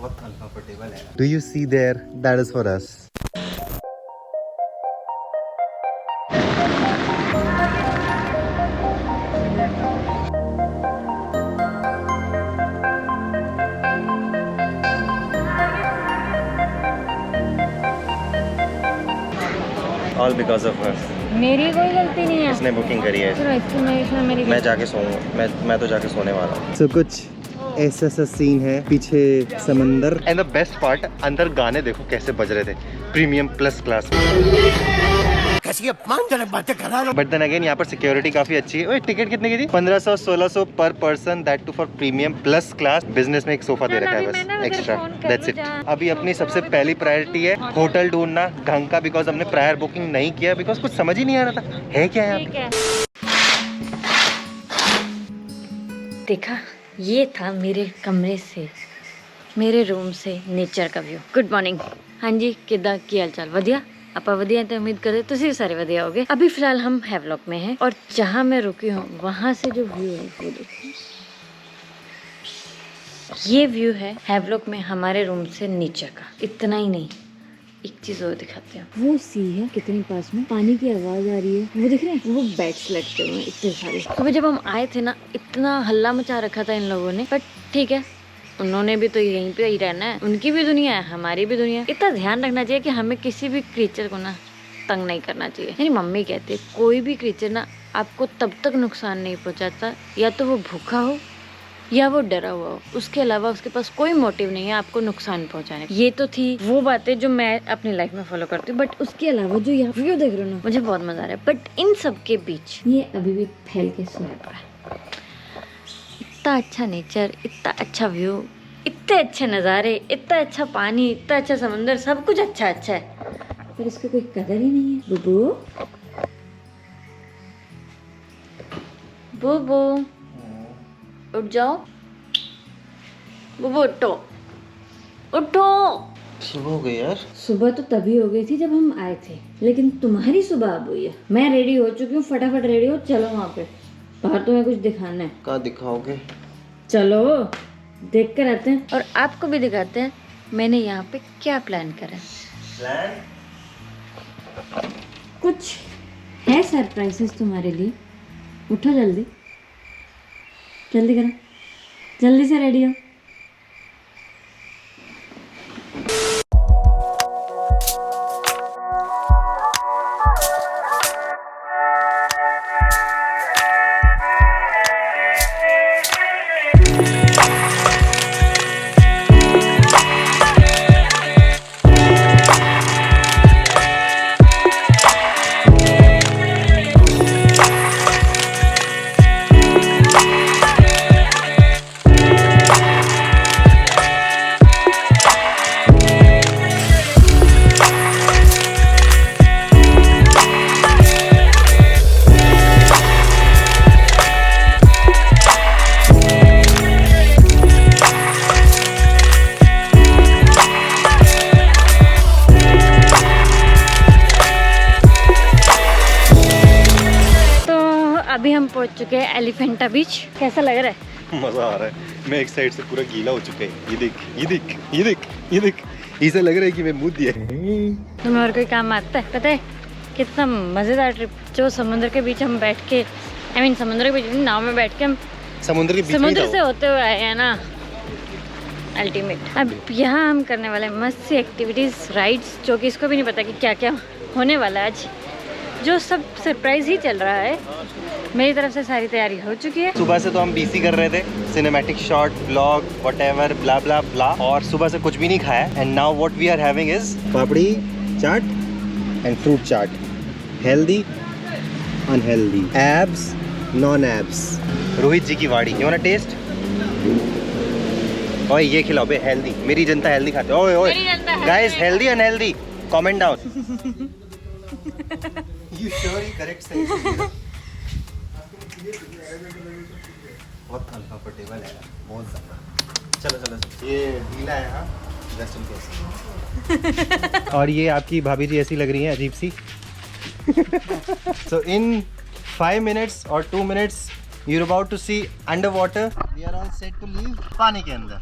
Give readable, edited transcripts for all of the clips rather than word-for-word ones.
बहुत कंफर्टेबल है। Do you see there? That is for us. All because of her. मेरी कोई गलती नहीं है। उसने बुकिंग करी है। चलो इसमें मेरी मैं जाके सोऊंगा। मैं तो जाके सोने वाला हूँ। So, कुछ ऐसा सा सीन है, पीछे समंदर। एंड द बेस्ट पार्ट, अंदर गाने देखो कैसे बज रहे थे, प्रीमियम प्लस क्लास में। कैसी अपमानजनक बातें कर रहा है। बट देन अगेन यहाँ पर सिक्योरिटी काफी अच्छी है। ओए टिकट कितने की थी? 1500-1600 पर person, that too for premium plus class. Business में एक सोफा दे रखा है बस एक्स्ट्रा, दैट्स इट। अभी अपनी सबसे पहली प्रायोरिटी है होटल ढूंढना ढंग का, बिकॉज हमने प्रायर बुकिंग नहीं किया, बिकॉज कुछ समझ ही नहीं आ रहा था है क्या यहाँ। देखा, ये था मेरे कमरे से, मेरे रूम से नेचर का व्यू। Good morning. हाँ जी, किदा की हाल चाल? वधिया। आपा वधिया तो उम्मीद करे तुसी सारे वधिया होगे। अभी फिलहाल हम हैवलॉक में हैं और जहाँ मैं रुकी हूँ वहाँ से जो व्यू है वो देखिए। ये व्यू है हैवलॉक में हमारे रूम से नीचे का। इतना ही नहीं, एक चीज और दिखाते हैं। वो सी है कितनी पास में, पानी की आवाज आ रही है, वो दिख रहे हैं, वो बैट्स लटके हुए हैं इतने सारे। सुबह जब हम आए थे ना, इतना हल्ला मचा रखा था इन लोगों ने, बट ठीक है, उन्होंने भी तो यहीं पे ही रहना है, उनकी भी दुनिया है, हमारी भी दुनिया है। इतना ध्यान रखना चाहिए कि हमें किसी भी क्रीचर को ना तंग नहीं करना चाहिए। मेरी मम्मी कहती है कोई भी क्रीचर ना आपको तब तक नुकसान नहीं पहुंचाता या तो वो भूखा हो या वो डरा हुआ हो, उसके अलावा उसके पास कोई मोटिव नहीं है आपको नुकसान पहुंचाने। ये तो थी वो बातें जो मैं अपनी लाइफ में फॉलो करती हूँ, बट उसके अलावा जो यहाँ व्यू देख रहे हो ना, मुझे बहुत मजा आ रहा है। बट इन सब के बीच ये अभी भी फैल के स्नैप रहा है। इतना अच्छा नेचर, इतना अच्छा व्यू, इतने अच्छे नज़ारे, इतना अच्छा पानी, इतना अच्छा समंदर, सब कुछ अच्छा अच्छा है, पर इसकी कोई कदर ही नहीं है। बुबू बुबू उठ जाओ, बुबू उठो, उठो। सुबह हो गई यार। सुबह तो तभी हो गई थी जब हम आए थे, लेकिन तुम्हारी सुबह अब हुई है। मैं रेडी हो चुकी हूँ, फटाफट रेडी हो, चलो वहाँ पे बाहर तुम्हें कुछ दिखाना है। कहाँ दिखाओगे? चलो देख कर आते हैं और आपको भी दिखाते हैं मैंने यहाँ पे क्या प्लान करा है। कुछ है सरप्राइजेस तुम्हारे लिए। उठो जल्दी, जल्दी करो, जल्दी से रेडी हो। अभी हम पहुंच चुके हैं एलिफेंटा बीच। कैसा लग रहा है? मजा आ रहा है। मैं एक साइड से पूरा गीला हो चुका है। ये देख, ये देख, ये देख, ये देख, ऐसा लग रहा है कि मैं मुँह दिया। तुम्हें और कोई काम आता है? पता है कितना मजेदार ट्रिप, जो समुद्र के बीच हम बैठ के, समुद्र के बीच नाव में बैठ के हम समुद्र के बीच समुद्र से होते हुए आए हैं ना, अल्टीमेट। अब यहाँ हम करने वाले मस्त सी एक्टिविटीज, राइड्स, जो कि इसको भी नहीं पता कि क्या क्या होने वाला है आज, जो सब सरप्राइज ही चल रहा है। मेरी तरफ से सारी तैयारी हो चुकी है। सुबह से तो हम बीसी कर रहे थे, cinematic shot, blog, whatever, blah blah blah, और सुबह से कुछ भी नहीं खाया। And now what we are having is papdi chaat and fruit chaat. Healthy, unhealthy, abs, non abs. Rohit ji की वाड़ी, यू वांट टेस्ट? ओए ये खिलाओ बे, हेल्दी। मेरी जनता हेल्दी खाते। ओए ओए guys, healthy unhealthy, comment down. You sure you correct sir? बहुत कंफर्टेबल है, बहुत ज़्यादा। चलो चलो, ये ढीला है हाँ, जस्ट इन केस। और ये आपकी भाभी जी ऐसी लग रही हैं, अजीब सी। So in 5 minutes or 2 minutes, you're about to see underwater. We are all set to leave पानी के अंदर।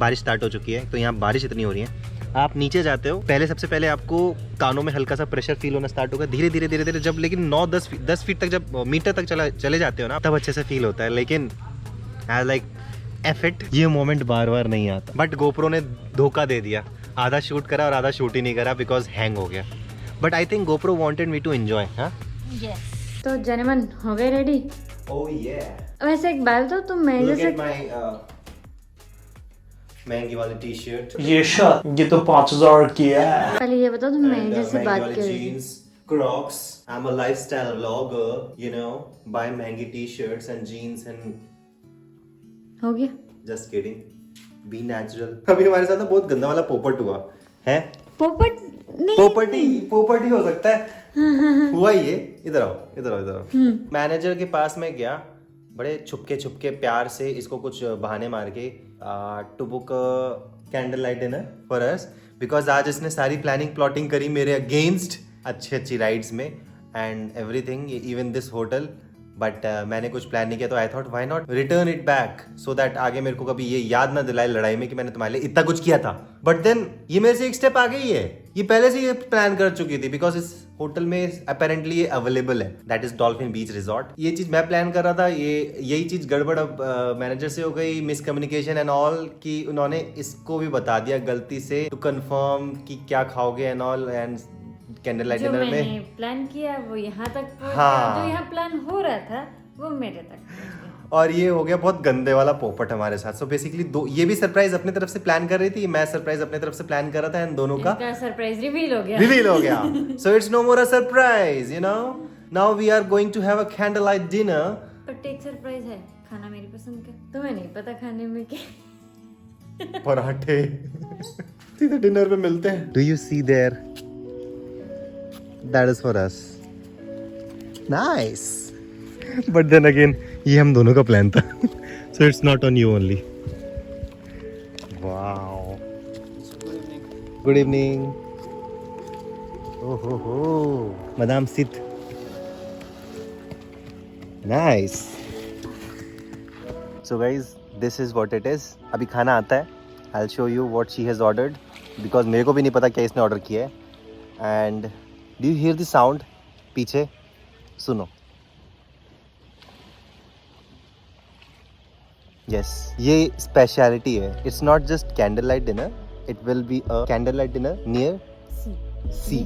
बारिश स्टार्ट हो चुकी है, तो यहाँ बारिश इतनी हो रही है। आप नीचे जाते हो, पहले सबसे पहले आपको कानों में हल्का सा प्रेशर फील होना स्टार्ट होगा, धीरे धीरे धीरे धीरे जब लेकिन 9-10 फीट तक, जब मीटर तक चले जाते हो ना, तब अच्छे से फील होता है। लेकिन लाइक एफिट ये मोमेंट बार बार नहीं आता। बट गोप्रो ने धोखा दे दिया, आधा शूट करा और आधा शूट ही नहीं करा बिकॉज हैंग हो गया। But I think GoPro wanted me to enjoy. हाँ तो जनमन हो गए रेडी? ओह yeah. वैसे एक बात तो तुम मैं जैसे महंगी वाली टी शर्ट, ये शर्ट ये तो 5000 की है। पहले ये बताओ तुम मैं जैसे बात कर रही थी। Crocs. I'm a lifestyle vlogger, you know, buy महंगी t-shirts and jeans and हो गया। just kidding. Be natural. अभी हमारे साथ ना बहुत गंदा वाला पोपट हुआ है। पोपट नहीं, पोपट ही हो सकता है। हुआ ही ये। इधर आओ। मैनेजर के पास में गया, बड़े छुपके प्यार से इसको कुछ बहाने मार के to book candle light dinner for us, because आज इसने सारी प्लानिंग प्लॉटिंग करी मेरे अगेंस्ट, अच्छी राइड्स में and everything, even this hotel. But मैंने कुछ प्लान नहीं किया, तो I thought why not return it back, so that आगे मेरे को कभी ये याद ना दिलाए लड़ाई में कि मैंने तुम्हारे लिए इतना कुछ किया था। बट देन ये मेरे से एक स्टेप आगे ही है, ये पहले से ये प्लान कर चुकी थी, बिकॉज इस होटल में अपेरेंटली ये अवेलेबल है, that is dolphin beach resort. ये चीज मैं प्लान कर रहा था, यही चीज गड़बड़ अब मैनेजर से हो गई, मिसकम्युनिकेशन एंड ऑल, कि उन्होंने इसको भी बता दिया गलती से टू कंफर्म कि क्या खाओगे and all, and candle light dinner में प्लान किया वो यहाँ तक पहुंच हाँ। गया, जो यहाँ प्लान हो रहा था वो मेरे तक पहुंच गया। और ये हो गया बहुत गंदे वाला पोपट हमारे साथ। सो बेसिकली ये भी सरप्राइज अपनी तरफ से प्लान कर रही थी, मैं सरप्राइज अपनी तरफ से प्लान कर रहा था, एंड दोनों का सरप्राइज रिवील हो गया। So it's no more a surprise, you know, now we are going to have a candle light dinner. But एक सरप्राइज है, खाना मेरी पसंद का, तुम्हें नहीं पता खाने में क्या। पराठे सीधे डिनर पे मिलते हैं। Do you see there, that is for us, nice. But then again ये हम दोनों का प्लान था, so it's not on you only. Wow, good evening. ओहो madam sit, nice. So guys this is what it is. अभी खाना आता है, I will show you what she has ordered, because मेरे को भी नहीं पता क्या इसने ऑर्डर किया है। And do you hear the sound पीछे, सुनो। यस, ये स्पेशलिटी है, it's not just candle light dinner, it will be a candle light dinner near sea,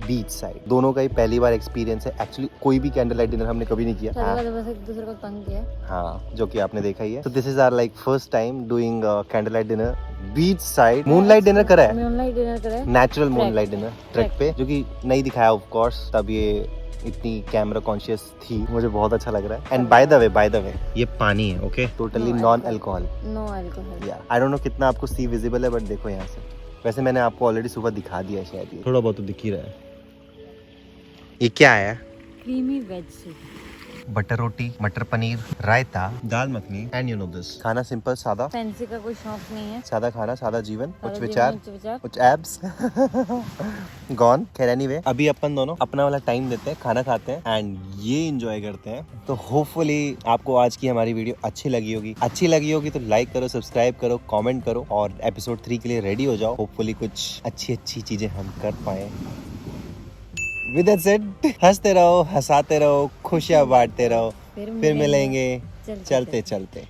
beach side. दोनों का ही पहली बार एक्सपीरियंस है एक्चुअली, कोई भी कैंडल लाइट डिनर हमने कभी नहीं किया। बस एक दूसरे को तंग किया। हाँ, जो कि आपने देखा ही है। तो this is our like first time doing candle light dinner beach side. Moonlight dinner करा है, मूनलाइट डिनर करा है, नेचुरल मूनलाइट डिनर ट्रैक पे, जो कि नहीं दिखाया ऑफ कोर्स, तब ये इतनी कैमरा कॉन्शियस थी। मुझे बहुत अच्छा लग रहा है। एंड बाय द वे ये पानी है, okay, totally non alcohol. No alcohol. Yeah I don't know कितना आपको सी विजिबल है, बट देखो यहाँ से, वैसे मैंने आपको ऑलरेडी सुबह दिखा दिया है, शायद ये थोड़ा बहुत तो दिख ही रहा है। ये क्या है? Creamy veg soup, butter roti, matar paneer, raita, dal makhani, and you know this. खाना सिंपल सादा, फैंसी का कोई शौक नहीं है, सादा खाना, सादा जीवन, कुछ सादा विचार, जीवन, कुछ विचार, कुछ एब्स गॉन। खैर एनीवे, अभी अपन दोनों अपना वाला टाइम देते हैं, खाना खाते हैं एंड ये एंजॉय करते हैं। तो होपफुली आपको आज की हमारी वीडियो अच्छी लगी होगी तो लाइक करो, सब्सक्राइब करो, कमेंट करो और एपिसोड 3 के लिए रेडी हो जाओ। होपफुली कुछ अच्छी चीजें हम कर पाए। विद दैट सेड, हंसते रहो, हंसाते रहो, खुशियां बांटते रहो, फिर मिलेंगे चलते चलते।